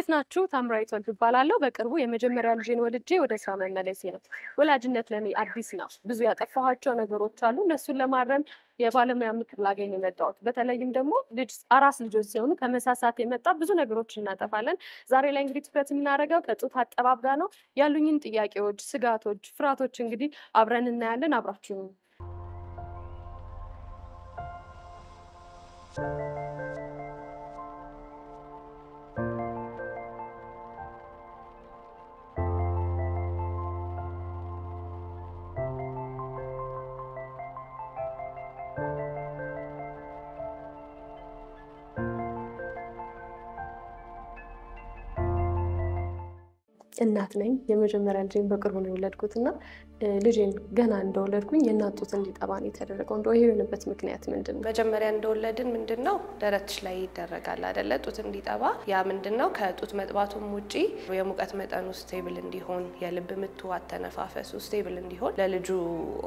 እንዴት ናችሁ? ታምራዊት ወልድ እባላለሁ። በቅርቡ የመጀመሪያ ልጄን ወልጄ ወደ ስራ መመለሴ ነው። ወላጅነት ለኔ አዲስ ነው። ብዙ ያጠፋኋቸው ነገሮች አሉ። እነሱን ለማረም የባለሙያ ምክር ላገኝ የመጣሁት። በተለይም ደግሞ አራስ ልጆች ሲሆኑ ከመሳሳት የመጣ ብዙ ነገሮች እናጠፋለን። ዛሬ ላይ እንግዲህ ትኩረት የምናደርገው ከጡት አጠባብ ጋር ነው። ያሉኝን ጥያቄዎች፣ ስጋቶች፣ ፍርሃቶች እንግዲህ አብረን እናያለን። አብራችሁ እናት ነኝ። የመጀመሪያ ልጄን በቅርቡ ነው የወለድኩትና ልጄን ገና እንደወለድኩኝ የእናት ጡት እንዲጠባ ነው የተደረገው። እንደው ይሄ የሆነበት ምክንያት ምንድነው? መጀመሪያ እንደወለድን ምንድነው ደረትሽ ላይ ይደረጋል አይደለ? ጡት እንዲጠባ። ያ ምንድነው ከጡት መጥባቱም ውጪ የሙቀት መጠኑ ስቴብል እንዲሆን፣ የልብ ምቱ አተነፋፈሱ ስቴብል እንዲሆን ለልጁ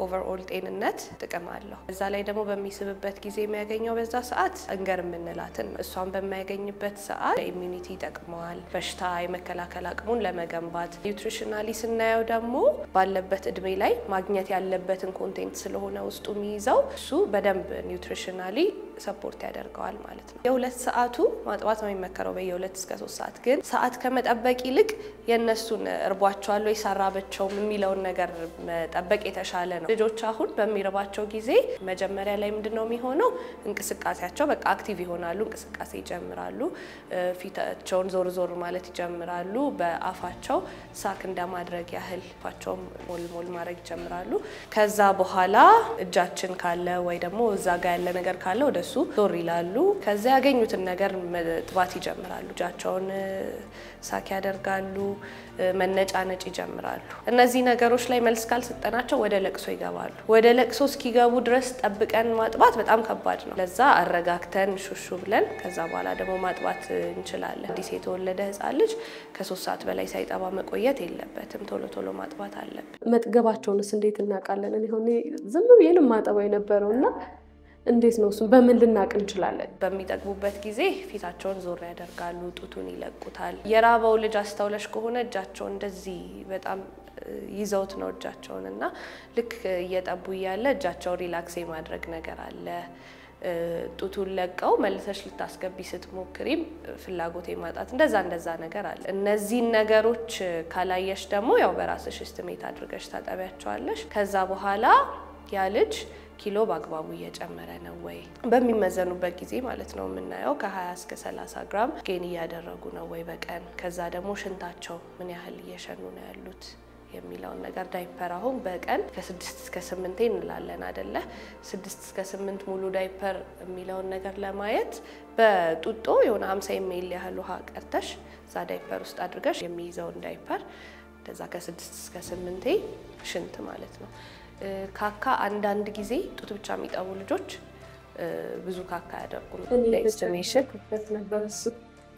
ኦቨርኦል ጤንነት ጥቅም አለው። እዛ ላይ ደግሞ በሚስብበት ጊዜ የሚያገኘው በዛ ሰዓት እንገር የምንላትን እሷን በማያገኝበት ሰዓት ኢሚዩኒቲ ይጠቅመዋል። በሽታ የመከላከል አቅሙን ለመገንባት ኒውትሪሽናሊ ስናየው ደግሞ ባለበት እድሜ ላይ ማግኘት ያለበትን ኮንቴንት ስለሆነ ውስጡ የሚይዘው እሱ በደንብ ኒውትሪሽናሊ ሰፖርት ያደርገዋል ማለት ነው። የሁለት ሰዓቱ ማጥባት ነው የሚመከረው በየ2 እስከ 3 ሰዓት። ግን ሰዓት ከመጠበቅ ይልቅ የነሱን እርቧቸዋል ወይ ሰራበቸው የሚለውን ነገር መጠበቅ የተሻለ ነው። ልጆች አሁን በሚርባቸው ጊዜ መጀመሪያ ላይ ምንድነው የሚሆነው? እንቅስቃሴያቸው በቃ አክቲቭ ይሆናሉ፣ እንቅስቃሴ ይጀምራሉ፣ ፊታቸውን ዞር ዞር ማለት ይጀምራሉ፣ በአፋቸው ሳክ እንደማድረግ ያህል አፋቸውን ሞል ማድረግ ይጀምራሉ። ከዛ በኋላ እጃችን ካለ ወይ ደግሞ እዛ ጋር ያለ ነገር ካለ ወደሱ ዞር ይላሉ። ከዛ ያገኙትን ነገር መጥባት ይጀምራሉ። እጃቸውን ሳክ ያደርጋሉ፣ መነጫነጭ ይጀምራሉ። እነዚህ ነገሮች ላይ መልስ ካልሰጠናቸው ወደ ለቅሶ ይገባሉ። ወደ ለቅሶ እስኪገቡ ድረስ ጠብቀን ማጥባት በጣም ከባድ ነው። ለዛ አረጋግተን ሹሹ ብለን ከዛ በኋላ ደግሞ ማጥባት እንችላለን። አዲስ የተወለደ ህፃን ልጅ ከ3 ሰዓት በላይ ሳይጠባ መቆየት የለበትም። ቶሎ ቶሎ ማጥባት አለብን። መጥገባቸውንስ እንዴት እናውቃለን? እኔ ሆኔ ዝም ብዬ ነው የማጠባው የነበረውና እንዴት ነው እሱን በምን ልናቅ እንችላለን? በሚጠግቡበት ጊዜ ፊታቸውን ዞር ያደርጋሉ፣ ጡቱን ይለቁታል። የራበው ልጅ አስተውለሽ ከሆነ እጃቸው እንደዚህ በጣም ይዘውት ነው እጃቸውን እና ልክ እየጠቡ እያለ እጃቸው ሪላክስ የማድረግ ነገር አለ። ጡቱን ለቀው መልሰሽ ልታስገቢ ስትሞክሪም ፍላጎት የማጣት እንደዛ ነገር አለ። እነዚህን ነገሮች ካላየሽ ደግሞ ያው በራስሽ እስቲሜት አድርገሽ ታጠቢያቸዋለሽ። ከዛ በኋላ ያ ልጅ ኪሎ በአግባቡ እየጨመረ ነው ወይ በሚመዘኑበት ጊዜ ማለት ነው የምናየው። ከ20 እስከ 30 ግራም ጌን እያደረጉ ነው ወይ በቀን። ከዛ ደግሞ ሽንታቸው ምን ያህል እየሸኑ ነው ያሉት የሚለውን ነገር ዳይፐር አሁን በቀን ከ6 እስከ 8 እንላለን አይደለ? 6 እስከ 8 ሙሉ ዳይፐር የሚለውን ነገር ለማየት በጡጦ የሆነ 50 ml ያህል ውሃ ቀርተሽ እዛ ዳይፐር ውስጥ አድርገሽ የሚይዘውን ዳይፐር እንደዛ ከ6 እስከ 8 ሽንት ማለት ነው። ካካ አንዳንድ ጊዜ ጡት ብቻ የሚጠቡ ልጆች ብዙ ካካ ያደርጉ ኤስቲሜሽን ነበር እሱ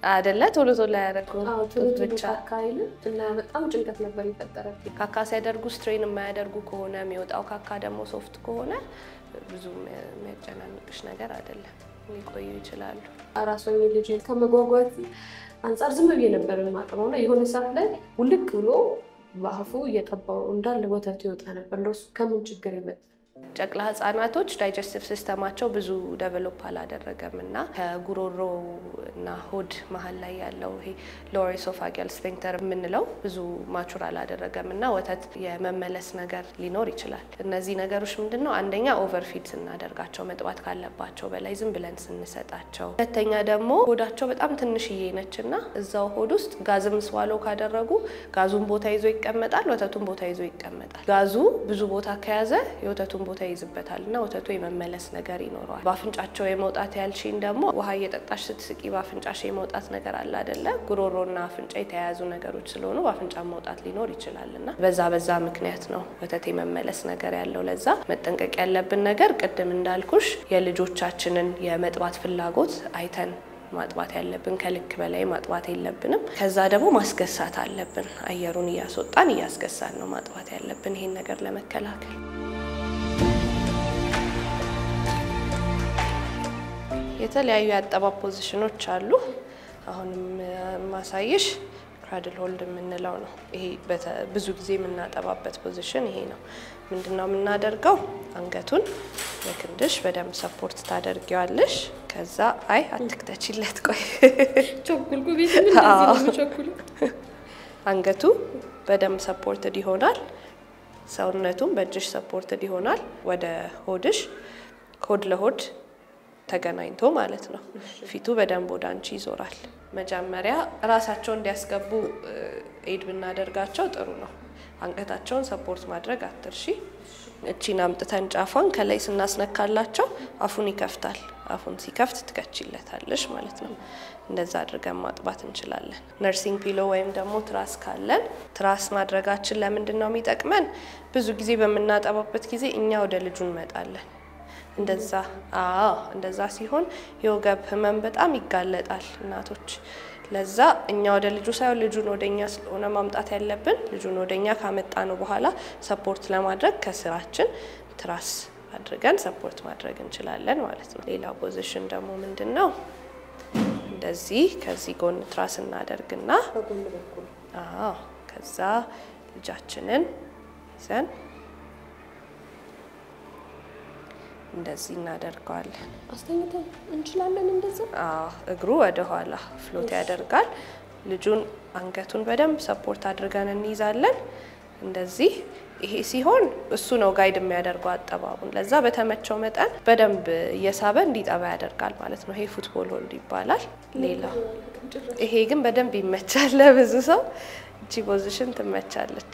አይደለ? ቶሎ ያደርጉ ጡት ብቻ ካካ እና በጣም ጭንቀት ነበር ይፈጠረብኝ። ካካ ሲያደርጉ ስትሬን የማያደርጉ ከሆነ የሚወጣው ካካ ደግሞ ሶፍት ከሆነ ብዙ የሚያጨናንቅሽ ነገር አይደለም፣ ሊቆዩ ይችላሉ። አራሶኝ ልጅ ከመጓጓት አንፃር ዝም ብዬ ነበር የማጥበውና የሆነ ሰዓት ላይ ውልቅ ብሎ ባፉ እየጠባው እንዳለ ወተት ይወጣ ነበር። ለሱ ከምን ችግር ይመጣ? ጨቅላ ህጻናቶች ዳይጀስቲቭ ሲስተማቸው ብዙ ዴቨሎፕ አላደረገም እና ከጉሮሮ እና ሆድ መሀል ላይ ያለው ይሄ ሎወር ኢሶፋጂያል ስፊንክተር የምንለው ብዙ ማቹር አላደረገም እና ወተት የመመለስ ነገር ሊኖር ይችላል። እነዚህ ነገሮች ምንድነው? አንደኛ ኦቨርፊድ ስናደርጋቸው መጥባት ካለባቸው በላይ ዝም ብለን ስንሰጣቸው፣ ሁለተኛ ደግሞ ሆዳቸው በጣም ትንሽዬ ነችና እዛው ሆድ ውስጥ ጋዝም ስዋሎ ካደረጉ ጋዙን ቦታ ይዞ ይቀመጣል፣ ወተቱን ቦታ ይዞ ይቀመጣል። ጋዙ ብዙ ቦታ ከያዘ የወተቱን ቦታ ይይዝበታልና ወተቱ የመመለስ ነገር ይኖረዋል። በአፍንጫቸው የመውጣት ያልሽኝ ደግሞ ውሃ እየጠጣሽ ስትስቂ በአፍንጫሽ የመውጣት ነገር አለ አይደለ? ጉሮሮና አፍንጫ የተያያዙ ነገሮች ስለሆኑ በአፍንጫ መውጣት ሊኖር ይችላልና በዛ ምክንያት ነው ወተት የመመለስ ነገር ያለው። ለዛ መጠንቀቅ ያለብን ነገር ቅድም እንዳልኩሽ የልጆቻችንን የመጥባት ፍላጎት አይተን ማጥባት ያለብን፣ ከልክ በላይ ማጥባት የለብንም። ከዛ ደግሞ ማስገሳት አለብን። አየሩን እያስወጣን እያስገሳን ነው ማጥባት ያለብን ይሄን ነገር ለመከላከል። የተለያዩ ያጠባብ ፖዚሽኖች አሉ። አሁንም ማሳይሽ ክራድል ሆልድ የምንለው ነው። ይሄ ብዙ ጊዜ የምናጠባበት ፖዚሽን ይሄ ነው። ምንድነው የምናደርገው? አንገቱን በክንድሽ በደንብ ሰፖርት ታደርጊዋለሽ። ከዛ አይ አትክተችለት፣ ቆይ ቸኩልኩ ቤት ምን እንደዚህ ነው ቸኩሉ። አንገቱ በደንብ ሰፖርትድ ይሆናል። ሰውነቱም በእጅሽ ሰፖርትድ ይሆናል። ወደ ሆድሽ ሆድ ለሆድ ተገናኝቶ ማለት ነው። ፊቱ በደንብ ወደ አንቺ ይዞራል። መጀመሪያ ራሳቸው እንዲያስገቡ ኤድ ብናደርጋቸው ጥሩ ነው። አንገታቸውን ሰፖርት ማድረግ አትርሺ። እቺን አምጥተን ጫፏን ከላይ ስናስነካላቸው አፉን ይከፍታል። አፉን ሲከፍት ትከቺለታለሽ ማለት ነው። እንደዛ አድርገን ማጥባት እንችላለን። ነርሲንግ ፒሎ ወይም ደግሞ ትራስ ካለን ትራስ ማድረጋችን ለምንድን ነው የሚጠቅመን? ብዙ ጊዜ በምናጠባበት ጊዜ እኛ ወደ ልጁ እንመጣለን። እንደዛ ሲሆን የወገብ ህመም በጣም ይጋለጣል እናቶች። ለዛ እኛ ወደ ልጁ ሳይሆን ልጁን ወደኛ ስለሆነ ማምጣት ያለብን። ልጁን ወደኛ ካመጣ ነው በኋላ ሰፖርት ለማድረግ ከስራችን ትራስ አድርገን ሰፖርት ማድረግ እንችላለን ማለት ነው። ሌላ ፖዚሽን ደግሞ ምንድነው? እንደዚህ ከዚህ ጎን ትራስ እናደርግና በጎን በኩል ከዛ ልጃችንን ይዘን እንደዚህ እናደርጋለን። አስተኝተን እንችላለን እንደዛ። እግሩ ወደ ኋላ ፍሎት ያደርጋል። ልጁን አንገቱን በደንብ ሰፖርት አድርገን እንይዛለን። እንደዚህ ይሄ ሲሆን እሱ ነው ጋይድ የሚያደርገው አጠባቡን። ለዛ በተመቸው መጠን በደንብ እየሳበ እንዲጠባ ያደርጋል ማለት ነው። ይሄ ፉትቦል ሆልድ ይባላል። ሌላ ይሄ ግን በደንብ ይመቻል ለብዙ ሰው። እቺ ፖዚሽን ትመቻለች።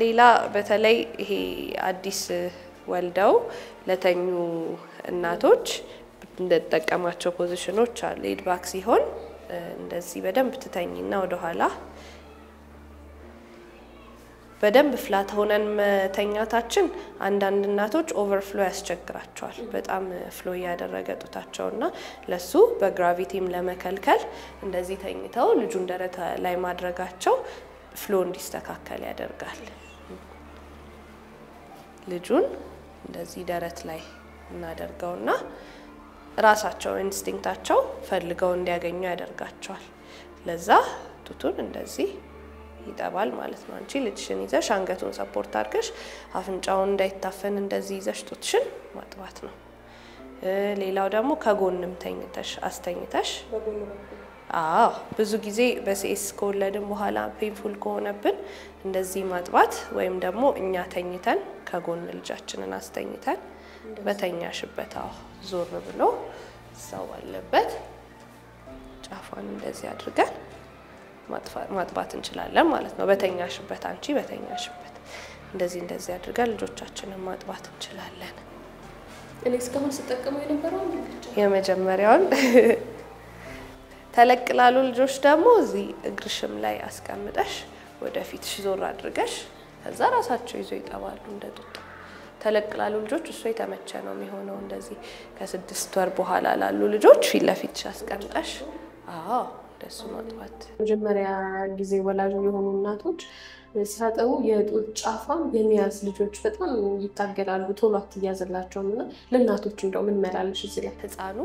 ሌላ በተለይ ይሄ አዲስ ወልደው ለተኙ እናቶች እንደተጠቀማቸው ፖዚሽኖች አሉ። ሌድ ባክ ሲሆን እንደዚህ በደንብ ትተኝና ወደ ኋላ በደንብ ፍላት ሆነን መተኛታችን አንዳንድ እናቶች ኦቨርፍሎ ያስቸግራቸዋል። በጣም ፍሎ ያደረገ ጡታቸውና ለሱ በግራቪቲም ለመከልከል እንደዚህ ተኝተው ልጁን ደረት ላይ ማድረጋቸው ፍሎ እንዲስተካከል ያደርጋል። ልጁን እንደዚህ ደረት ላይ እናደርገውና ራሳቸው ኢንስቲንክታቸው ፈልገው እንዲያገኙ ያደርጋቸዋል። ለዛ ጡቱን እንደዚህ ይጠባል ማለት ነው። አንቺ ልጅሽን ይዘሽ አንገቱን ሰፖርት አድርገሽ አፍንጫውን እንዳይታፈን እንደዚህ ይዘሽ ጡትሽን ማጥባት ነው። ሌላው ደግሞ ከጎንም ተኝተሽ አስተኝተሽ ብዙ ጊዜ በሲኤስ ከወለድን በኋላ ፔንፉል ከሆነብን እንደዚህ ማጥባት ወይም ደግሞ እኛ ተኝተን ከጎን ልጃችንን አስተኝተን በተኛሽበት ዞር ብሎ ሰው አለበት ጫፏን እንደዚህ አድርገን ማጥባት እንችላለን ማለት ነው። በተኛሽበት አንቺ በተኛሽበት እንደዚህ አድርገን ልጆቻችንን ማጥባት እንችላለን። እኔ እስካሁን ስጠቀመው የነበረው ብቻ የመጀመሪያውን ተለቅላሉ ልጆች ደግሞ እዚህ እግርሽም ላይ አስቀምጠሽ ወደፊትሽ ዞር አድርገሽ ከዛ ራሳቸው ይዘው ይጠባሉ እንደ ጡት። ተለቅላሉ ልጆች እሱ የተመቸ ነው የሚሆነው። እንደዚህ ከ6 ወር በኋላ ላሉ ልጆች ፊት ለፊትሽ አስቀምጠሽ ደሱ ማጥባት። መጀመሪያ ጊዜ ወላጅ የሆኑ እናቶች ሲያጠቡ የጡት ጫፋን የሚያዝ ልጆች በጣም ይታገላሉ፣ ቶሎ አትያዝላቸውም እና ለእናቶች እንደው ምን መላለሽ እዚህ ላይ ህፃኑ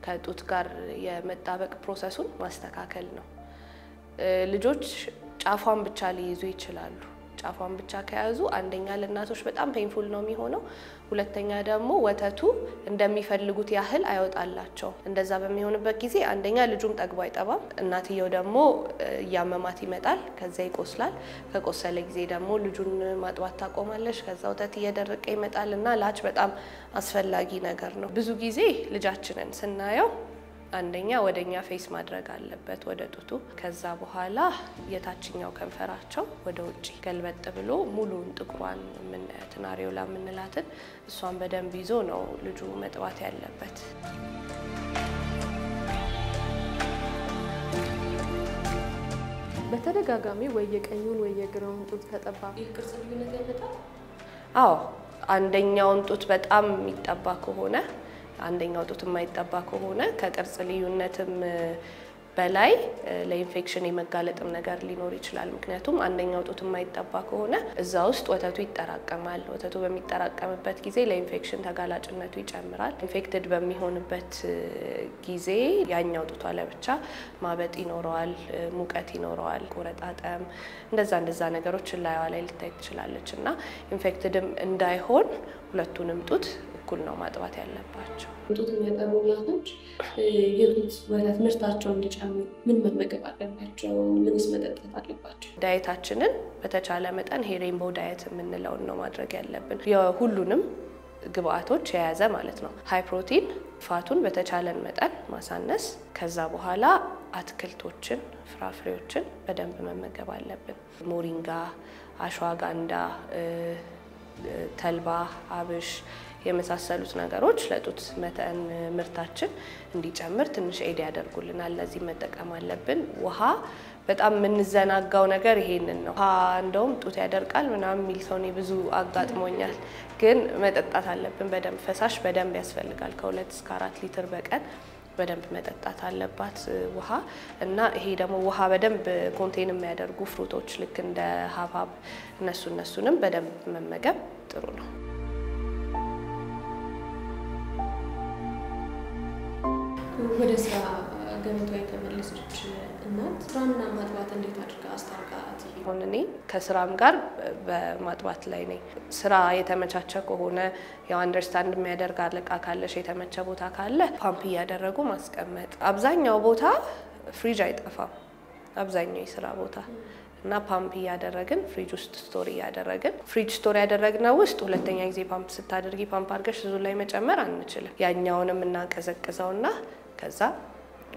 ከጡት ጋር የመጣበቅ ፕሮሰሱን ማስተካከል ነው። ልጆች ጫፏን ብቻ ሊይዙ ይችላሉ። ጫፏን ብቻ ከያዙ አንደኛ ለእናቶች በጣም ፔንፉል ነው የሚሆነው፣ ሁለተኛ ደግሞ ወተቱ እንደሚፈልጉት ያህል አይወጣላቸው። እንደዛ በሚሆንበት ጊዜ አንደኛ ልጁም ጠግቦ አይጠባም፣ እናትየው ደግሞ እያመማት ይመጣል፣ ከዛ ይቆስላል። ከቆሰለ ጊዜ ደግሞ ልጁን ማጥባት ታቆማለሽ፣ ከዛ ወተት እየደረቀ ይመጣል እና ላች በጣም አስፈላጊ ነገር ነው። ብዙ ጊዜ ልጃችንን ስናየው አንደኛ ወደኛ ፌስ ማድረግ አለበት ወደ ጡቱ። ከዛ በኋላ የታችኛው ከንፈራቸው ወደ ውጪ ገልበጥ ብሎ ሙሉን ጥቁሯን የምናያትን አሬዮላ የምንላትን እሷን በደንብ ይዞ ነው ልጁ መጥባት ያለበት። በተደጋጋሚ ወይ የቀኙን ወይ የግራውን ጡት ከጠባ ቅርጽ ልዩነት ያመጣል? አንደኛውን ጡት በጣም የሚጠባ ከሆነ አንደኛው ጡት የማይጠባ ከሆነ ከቅርጽ ልዩነትም በላይ ለኢንፌክሽን የመጋለጥም ነገር ሊኖር ይችላል። ምክንያቱም አንደኛው ጡት የማይጠባ ከሆነ እዛ ውስጥ ወተቱ ይጠራቀማል። ወተቱ በሚጠራቀምበት ጊዜ ለኢንፌክሽን ተጋላጭነቱ ይጨምራል። ኢንፌክትድ በሚሆንበት ጊዜ ያኛው ጡቷ ለብቻ ማበጥ ይኖረዋል፣ ሙቀት ይኖረዋል፣ ቆረጣጠም እንደዛ ነገሮች ላይዋ ላይ ልታይ ትችላለች እና ኢንፌክትድም እንዳይሆን ሁለቱንም ጡት እኩል ነው ማጥባት ያለባቸው። ጡት የሚያጠቡ እናቶች የጡት ወተት ምርታቸው እንዲጨምር ምን መመገብ አለባቸው? ምንስ መጠጣት አለባቸው? ዳይታችንን በተቻለ መጠን ይሄ ሬንቦ ዳይት የምንለውን ነው ማድረግ ያለብን። የሁሉንም ግብአቶች የያዘ ማለት ነው። ሃይ ፕሮቲን ፋቱን በተቻለን መጠን ማሳነስ፣ ከዛ በኋላ አትክልቶችን፣ ፍራፍሬዎችን በደንብ መመገብ አለብን። ሞሪንጋ፣ አሽዋጋንዳ፣ ተልባ፣ አብሽ የመሳሰሉት ነገሮች ለጡት መጠን ምርታችን እንዲጨምር ትንሽ ኤድ ያደርጉልናል። ለዚህ መጠቀም አለብን። ውሃ በጣም የምንዘናጋው ነገር ይሄንን ነው። ውሃ እንደውም ጡት ያደርቃል ምናምን የሚል ሰው ብዙ አጋጥሞኛል። ግን መጠጣት አለብን በደንብ። ፈሳሽ በደንብ ያስፈልጋል። ከ2 እስከ 4 ሊትር በቀን በደንብ መጠጣት አለባት ውሃ። እና ይሄ ደግሞ ውሃ በደንብ ኮንቴን የሚያደርጉ ፍሩቶች ልክ እንደ ሀብሀብ እነሱንም በደንብ መመገብ ጥሩ ነው። ወደ ስራ ገበታ የተመለሰች እናት ስራና ማጥባት እንዴት አድርጋ አስታርቃት? አሁን እኔ ከስራም ጋር በማጥባት ላይ ነኝ። ስራ የተመቻቸ ከሆነ ያው አንደርስታንድ የሚያደርግ አለቃ ካለሽ የተመቸ ቦታ ካለ ፓምፕ እያደረጉ ማስቀመጥ። አብዛኛው ቦታ ፍሪጅ አይጠፋም፣ አብዛኛው የስራ ቦታ እና ፓምፕ እያደረግን ፍሪጅ ውስጥ ስቶር እያደረግን ፍሪጅ ስቶር ያደረግነው ውስጥ ሁለተኛ ጊዜ ፓምፕ ስታደርጊ ፓምፕ አድርገሽ እዙ ላይ መጨመር አንችልም። ያኛውንም እናቀዘቅዘውና ከዛ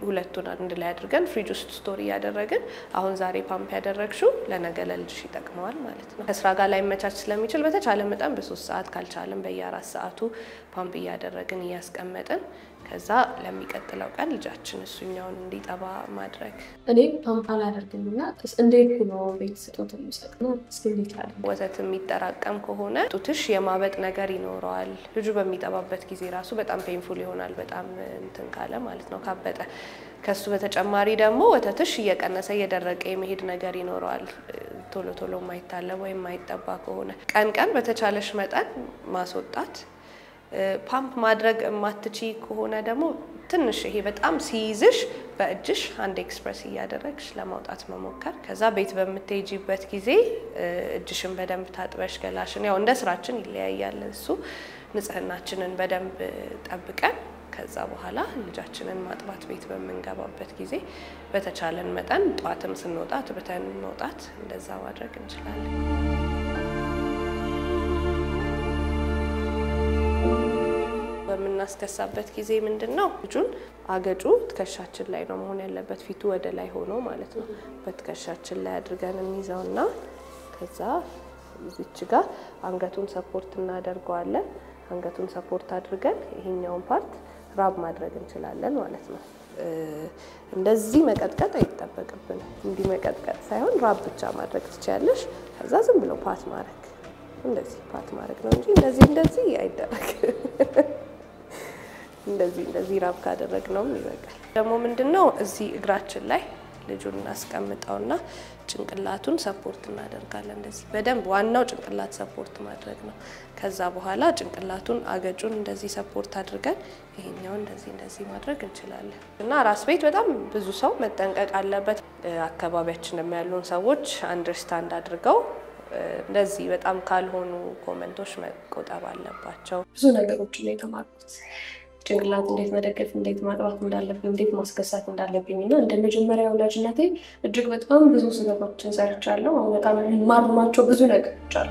ሁለቱን አንድ ላይ አድርገን ፍሪጅ ውስጥ ስቶር እያደረግን አሁን ዛሬ ፓምፕ ያደረግሽው ለነገ ለልጅሽ ይጠቅመዋል ማለት ነው። ከስራ ጋር ላይ መቻች ስለሚችል በተቻለ መጠን በ3 ሰዓት ካልቻለም በየ4 ሰዓቱ ፓምፕ እያደረግን እያስቀመጥን ከዛ ለሚቀጥለው ቀን ልጃችን እሱኛውን እንዲጠባ ማድረግ። እኔ ፓምፕ አላደርግምና እንዴት ነው ቤት ስጦታ የሚሰጥነው? እስኪ እንዴት አለ? ወተት የሚጠራቀም ከሆነ ጡትሽ የማበጥ ነገር ይኖረዋል። ልጁ በሚጠባበት ጊዜ ራሱ በጣም ፔንፉል ይሆናል፣ በጣም እንትን ካለ ማለት ነው ካበጠ። ከሱ በተጨማሪ ደግሞ ወተትሽ እየቀነሰ እየደረቀ የመሄድ ነገር ይኖረዋል። ቶሎ የማይታለብ ወይም የማይጠባ ከሆነ ቀን በተቻለሽ መጠን ማስወጣት። ፓምፕ ማድረግ ማትቺ ከሆነ ደግሞ ትንሽ ይሄ በጣም ሲይዝሽ በእጅሽ አንድ ኤክስፕረስ እያደረግሽ ለማውጣት መሞከር። ከዛ ቤት በምትሄጂበት ጊዜ እጅሽን በደንብ ታጥበሽ ገላሽን፣ ያው እንደ ስራችን ይለያያል እሱ፣ ንጽህናችንን በደንብ ጠብቀን ከዛ በኋላ ልጃችንን ማጥባት ቤት በመንገባበት ጊዜ በተቻለን መጠን ጧትም ስንወጣ ትብተን መውጣት እንደዛ ማድረግ እንችላለን። በምናስከሳበት ጊዜ ምንድነው ልጁን አገጩ ትከሻችን ላይ ነው መሆን ያለበት፣ ፊቱ ወደ ላይ ሆኖ ማለት ነው። በትከሻችን ላይ አድርገን እንይዘውና ከዛ እዚች ጋር አንገቱን ሰፖርት እናደርገዋለን። አንገቱን ሰፖርት አድርገን ይሄኛውን ፓርት ራብ ማድረግ እንችላለን ማለት ነው። እንደዚህ መቀጥቀጥ አይጠበቅብንም። እንዲህ መቀጥቀጥ ሳይሆን ራብ ብቻ ማድረግ ትችያለሽ። ከዛ ዝም ብሎ ፓት ማድረግ፣ እንደዚህ ፓት ማድረግ ነው እንጂ እንደዚህ አይደረግም። እንደዚህ ራብ ካደረግነው ይበቃል። ደግሞ ምንድነው እዚህ እግራችን ላይ ልጁን እናስቀምጠውና ጭንቅላቱን ሰፖርት እናደርጋለን። እንደዚህ በደንብ ዋናው ጭንቅላት ሰፖርት ማድረግ ነው። ከዛ በኋላ ጭንቅላቱን አገጩን እንደዚህ ሰፖርት አድርገን ይሄኛው እንደዚህ ማድረግ እንችላለን። እና ራስ ቤት በጣም ብዙ ሰው መጠንቀቅ አለበት። አካባቢያችንም ያሉን ሰዎች አንደርስታንድ አድርገው እንደዚህ በጣም ካልሆኑ ኮሜንቶች መቆጠብ አለባቸው። ብዙ ነገሮችን ነው የተማርኩት። ጭንቅላት እንዴት መደገፍ፣ እንዴት ማጥባት እንዳለብኝ፣ እንዴት ማስከሳት እንዳለብኝ እና እንደ መጀመሪያ ወላጅነቴ እጅግ በጣም ብዙ ስህተቶችን ሰርቻለሁ። በጣም ማርማቸው ብዙ ነገሮች አሉ።